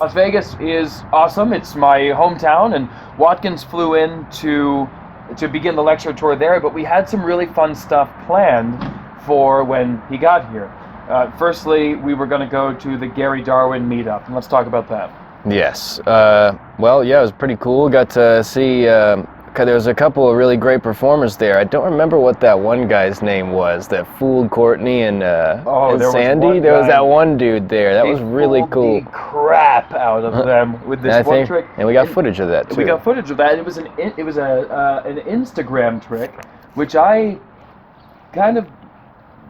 Las Vegas is awesome. It's my hometown, and Watkins flew in to begin the lecture tour there, but we had some really fun stuff planned for when he got here. Firstly, we were going to go to the Gary Darwin Meetup, and let's talk about that. Yes. Well, yeah, it was pretty cool. Got to see, there was a couple of really great performers there. I don't remember what that one guy's name was that fooled Courtney and Sandy. There was that one dude there. That was really cool. The crap out of them with this one trick. And we got footage of that too. We got footage of that. It was an Instagram trick, which I kind of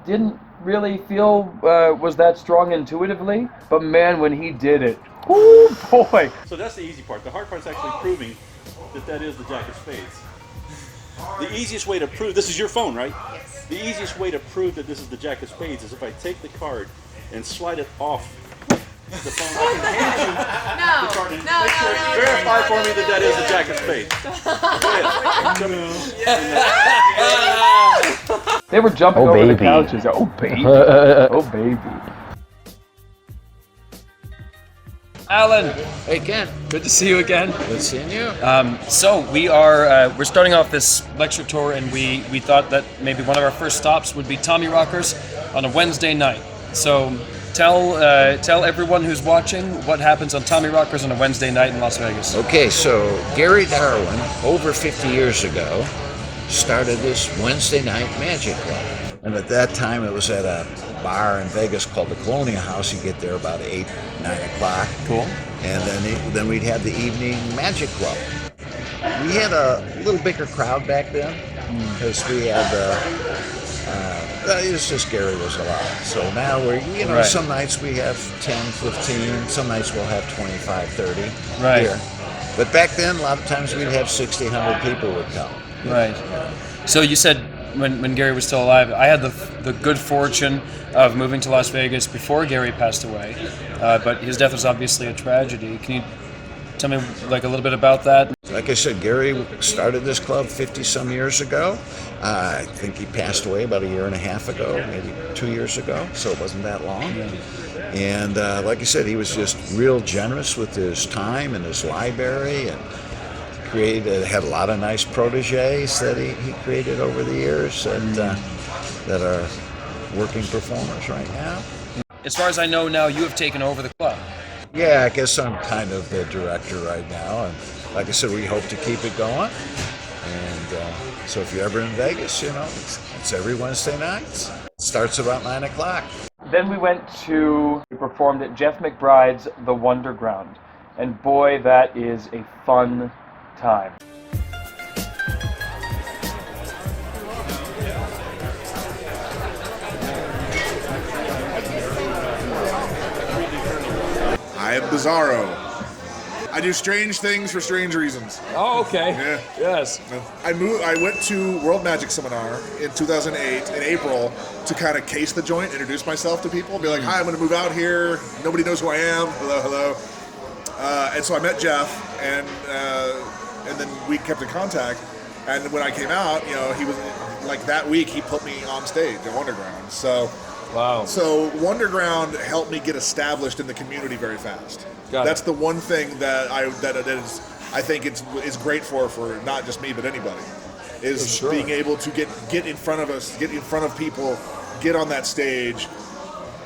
didn't really feel was that strong intuitively. But man, when he did it, oh boy! So that's the easy part. The hard part is actually proving that is the Jack of Spades. The easiest way to prove, this is your phone, right? Yes. The easiest way to prove that this is the Jack of Spades is if I take the card and slide it off the phone. I can hand you the card and make sure you verify for me that is the Jack of Spades. Go ahead. They were jumping over the couches. Oh baby! Oh baby! Allan! Hey Ken, Good to see you again. good seeing you. So we're starting off this lecture tour, and we thought that maybe one of our first stops would be Tommy Rockers on a Wednesday night. So tell everyone who's watching what happens on Tommy Rockers on a Wednesday night in Las Vegas. Okay, so Gary Darwin, over 50 years ago, started this Wednesday night magic club. And at that time it was at a bar in Vegas called the Colonial House. You get there about 8, 9 o'clock. Cool. And then we'd have the evening magic club. We had a little bigger crowd back then because we had it was just Gary was a lot. So now we're, some nights we have 10, 15, some nights we'll have 25, 30 here. But back then, a lot of times we'd have 60, 100 people would come. Right. So you said when Gary was still alive, I had the good fortune of moving to Las Vegas before Gary passed away, but his death was obviously a tragedy. Can you tell me a little bit about that? Like I said, Gary started this club 50-some years ago. I think he passed away about a year and a half ago, maybe 2 years ago, so it wasn't that long. And like I said, he was just real generous with his time and his library, and had a lot of nice proteges that he created over the years that are working performers right now. As far as I know now, you have taken over the club. Yeah, I guess I'm kind of the director right now, and like I said, we hope to keep it going. And so if you're ever in Vegas, it's every Wednesday nights. It starts about 9 o'clock. Then we performed at Jeff McBrides the Wonderground, and boy, that is a fun time. I am Bizarro. I do strange things for strange reasons. Oh, okay. Yeah. Yes. I went to World Magic Seminar in 2008 in April to kind of case the joint, introduce myself to people, be like, "Hi, I'm going to move out here. Nobody knows who I am. Hello." And so I met Jeff, and then we kept in contact. And when I came out, he was like that week. He put me on stage at Wonderground. So. Wow. So Wonderground helped me get established in the community very fast. That's the one thing that I think it's great for not just me but anybody, is being able to get in front of people, get on that stage,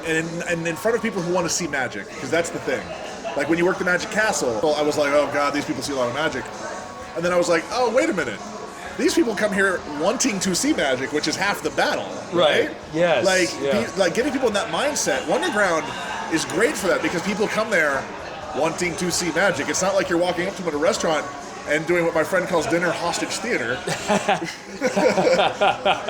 and in front of people who want to see magic, because that's the thing. Like when you work the Magic Castle, I was like, oh God, these people see a lot of magic, and then I was like, oh wait a minute. These people come here wanting to see magic, which is half the battle, right? Yes. Like getting people in that mindset. Wonderground is great for that because people come there wanting to see magic. It's not like you're walking up to them at a restaurant and doing what my friend calls dinner hostage theater,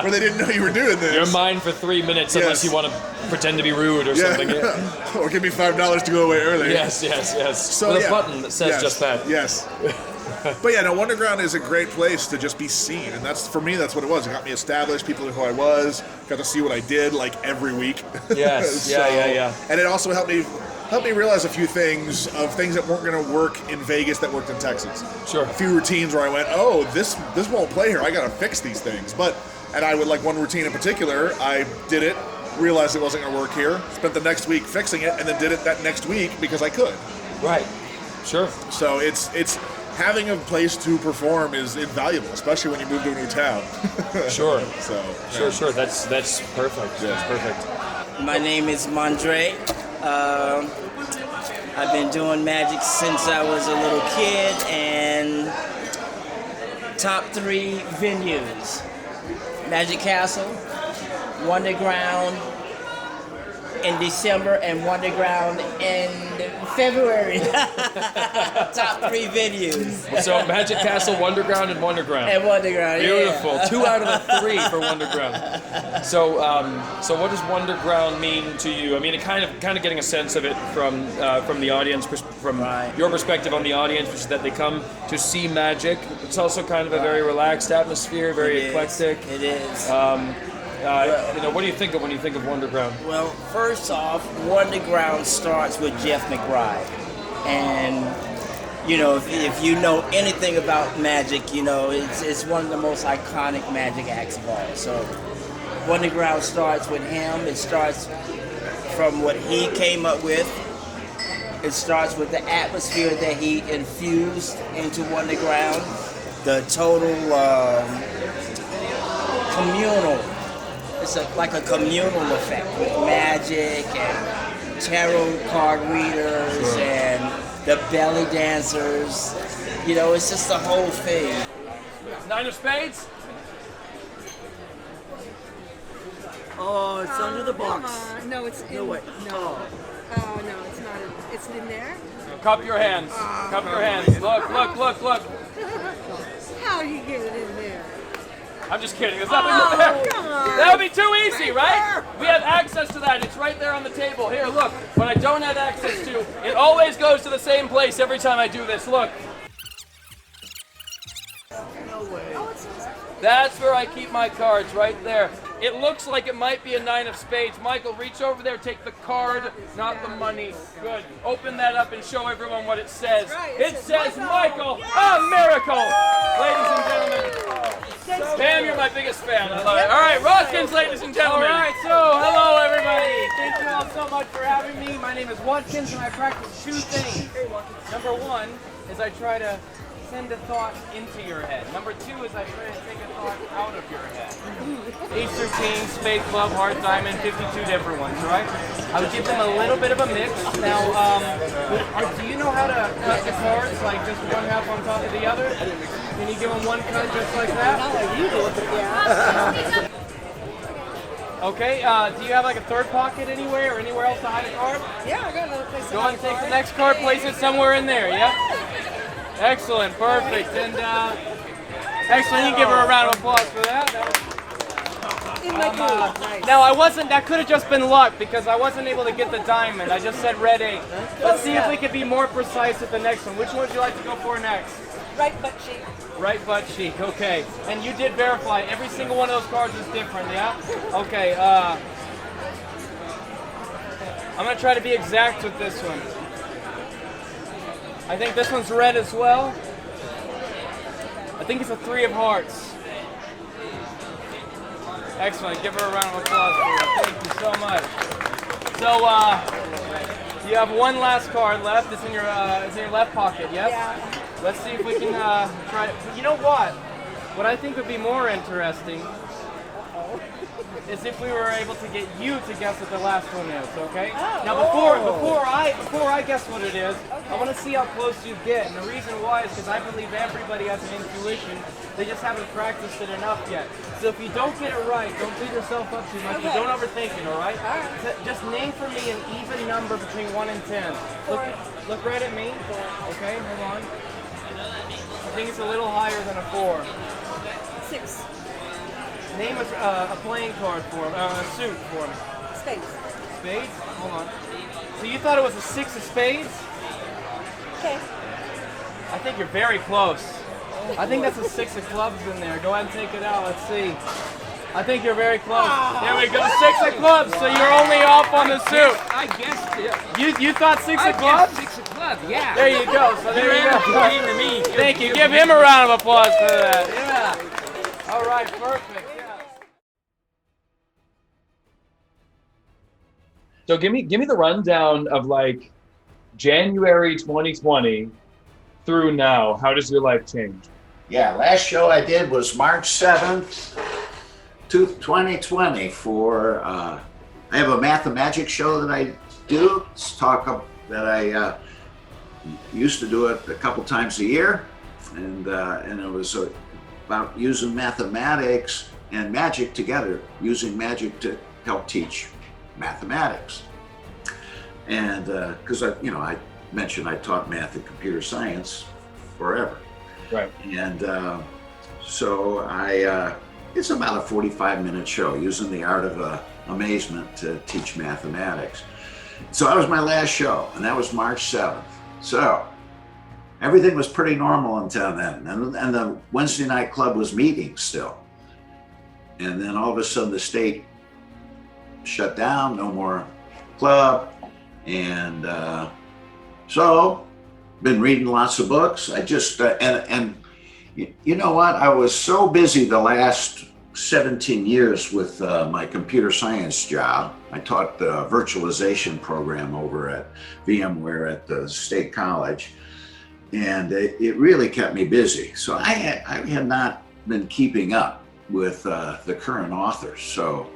where they didn't know you were doing this. You're mine for 3 minutes unless you want to pretend to be rude or something. Yeah. Or give me $5 to go away early. Yes. So with a button that says just that. Yes. But yeah, no, Wonderground is a great place to just be seen, and that's what it was. It got me established. People knew who I was. Got to see what I did like every week. Yes. Yeah. And it also helped me realize a few things that weren't going to work in Vegas that worked in Texas. Sure. A few routines where I went, oh, this won't play here. I got to fix these things. And I would like one routine in particular. I did it, realized it wasn't going to work here. Spent the next week fixing it, and then did it that next week because I could. Right. Sure. So it's having a place to perform is invaluable, especially when you move to a new town. Sure. So Sure. That's perfect. That's perfect. My name is MonDre. I've been doing magic since I was a little kid, and top 3 venues: Magic Castle, Wonderground in December, and Wonderground in February. Top 3 venues. So Magic Castle, Wonderground, and Wonderground. And Wonderground, Beautiful. yeah. 2 out of the 3 for Wonderground. So, so what does Wonderground mean to you? I mean, it kind of getting a sense of it from the audience, from your perspective on the audience, which is that they come to see magic. It's also kind of a very relaxed atmosphere, very eclectic. It is. What do you think of when you think of Wonderground? Well, first off, Wonderground starts with Jeff McBrides. And, if you know anything about magic, it's one of the most iconic magic acts of all. So, Wonderground starts with him. It starts from what he came up with. It starts with the atmosphere that he infused into Wonderground. The total communal. It's like a communal effect with magic and tarot card readers and the belly dancers. It's just the whole thing. 9 of spades? Oh, it's under the box. No, it's in. No way. No. Oh, no, it's not. It's in there. Cup your hands. Cup your hands. Look. How do you get it in there? I'm just kidding. There's nothing there. Come on. That would be too easy, right? We have access to that. It's right there on the table. Here, look. What I don't have access to, it always goes to the same place every time I do this. Look. No way. That's where I keep my cards, right there. It looks like it might be a 9 of spades. Michael, reach over there, take the card, not the money. Good. Open that up and show everyone what it says. It says Michael, a miracle! Ladies and gentlemen. Pam, you're my biggest fan. I love it. All right, Rodkins, ladies and gentlemen. All right, so hello everybody. Thank you all so much for having me. My name is Watkins, and I practice 2 things. Number 1 is I try to send a thought into your head. Number 2 is I try to take a thought out of your head. Ace 13, spade, club, heart, diamond, 52 different ones, right? I would give them a little bit of a mix. Now, do you know how to cut the cards, like just one half on top of the other? Can you give them one cut just like that? Not like you do, yeah. Okay, do you have like a third pocket anywhere or anywhere else to hide a card? Yeah, I got another place to Go hide ahead and take a the card. next card, place it somewhere in there, yeah? Excellent, perfect, and excellent, you can give her a round of applause for that. In my groove. Nice. Now that could have just been luck because I wasn't able to get the diamond, I just said red 8. Let's see if we could be more precise with the next one. Which one would you like to go for next? Right butt cheek. Right butt cheek, okay. And you did verify, every single one of those cards is different, yeah? Okay, I'm gonna try to be exact with this one. I think this one's red as well. I think it's a 3 of hearts. Excellent, give her a round of applause for that. Thank you so much. So, you have one last card left. It's in your left pocket, yes? Yeah. Let's see if we can try it. You know what? What I think would be more interesting is if we were able to get you to guess what the last one is, okay? Now before I guess what it is, I want to see how close you get. And the reason why is because I believe everybody has an intuition. They just haven't practiced it enough yet. So if you don't get it right, don't beat yourself up too much. You don't overthink it, all right? Just name for me an even number between 1 and 10. Look right at me. Okay, hold on. I think it's a little higher than a 4. 6. Name a playing card for me, a suit for me. Spades. Spades? Hold on. So you thought it was a 6 of spades? Okay. I think you're very close. I think that's a 6 of clubs in there. Go ahead and take it out. Let's see. I think you're very close. There we go. 6 of clubs. So you're only off on the suit. I guessed it. You thought 6 of clubs? 6 of clubs, yeah. There you go. So there you go. To me. Thank you. Give him a round of applause for that. Yeah. All right. Perfect. Yeah. So give me the rundown of like January 2020 through now, how does your life change? Yeah, last show I did was March 7th, 2020 for, I have a Mathemagic show that I do. It's that I used to do it a couple times a year. And it was about using mathematics and magic together, using magic to help teach mathematics. And because I mentioned I taught math and computer science forever. Right. And so it's about a 45-minute show using the art of amazement to teach mathematics. So that was my last show, and that was March 7th. So everything was pretty normal until then. And the Wednesday night club was meeting still. And then all of a sudden the state shut down, no more club. And so been reading lots of books. I just, and you know what? I was so busy the last 17 years with my computer science job. I taught the virtualization program over at VMware at the State College. And it really kept me busy. So I had not been keeping up with the current authors. So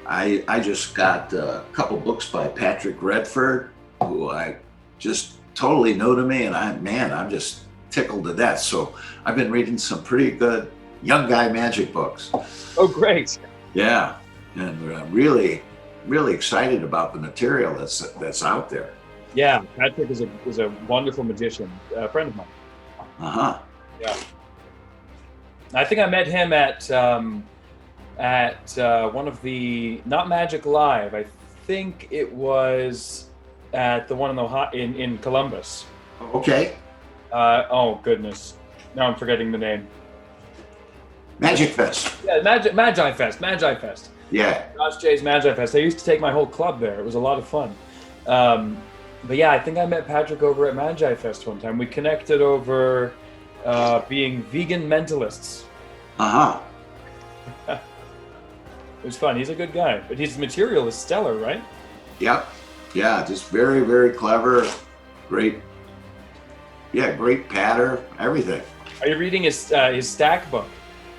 I just got a couple books by Patrick Redford, who I just totally new to me, and I'm just tickled to death. So I've been reading some pretty good young guy magic books. Oh, great. Yeah, and really excited about the material that's out there. Yeah, Patrick is a wonderful magician, a friend of mine. Uh-huh. Yeah. I think I met him at one of the, not Magic Live, I think it was at the one in Columbus. Okay. Oh goodness, now I'm forgetting the name. Magic Fest. Yeah, Magi Fest. Yeah. Josh J's Magi Fest. I used to take my whole club there. It was a lot of fun. But yeah, I think I met Patrick over at Magi Fest one time. We connected over being vegan mentalists. Uh-huh. It was fun. He's a good guy, but his material is stellar, right? Yep. Yeah, just very, very clever. Great. Yeah, great pattern, everything. Are you reading his stack book?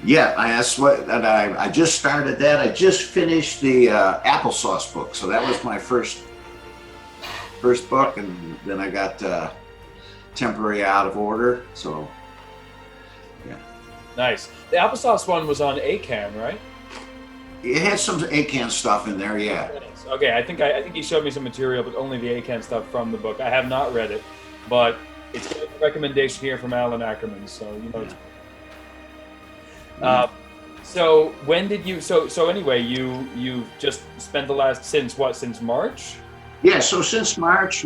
Yeah, I just started that. I just finished the applesauce book, so that was my first book, and then I got temporary out of order. So, yeah. Nice. The applesauce one was on ACAN, right? It had some ACAN stuff in there, yeah. Okay, I think he showed me some material, but only the ACAN stuff from the book. I have not read it, but it's a recommendation here from Allan Ackerman, so you know. So when did you? So anyway, you just spent the last since March? Yeah, so since March,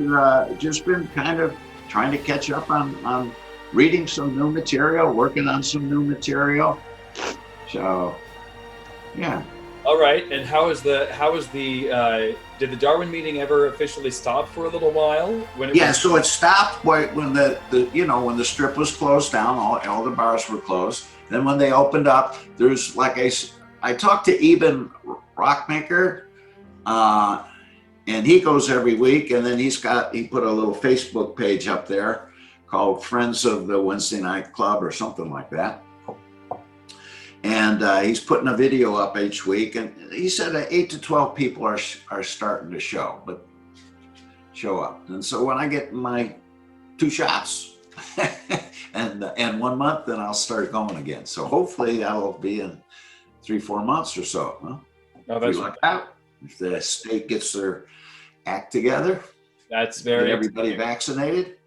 just been kind of trying to catch up on reading some new material, working on some new material. So, yeah. All right, and how is the did the Darwin meeting ever officially stop for a little while? So it stopped when the strip was closed down, all the bars were closed. Then when they opened up, there's I talked to Eben Rockmaker, and he goes every week, and then he put a little Facebook page up there called Friends of the Wednesday Night Club or something like that. And he's putting a video up each week, and he said 8 to 12 people are starting to show up. And so when I get my 2 shots and 1 month, then I'll start going again. So hopefully that'll be in 3-4 months or so. Huh? No, that's if the state gets their act together, that's very get everybody vaccinated.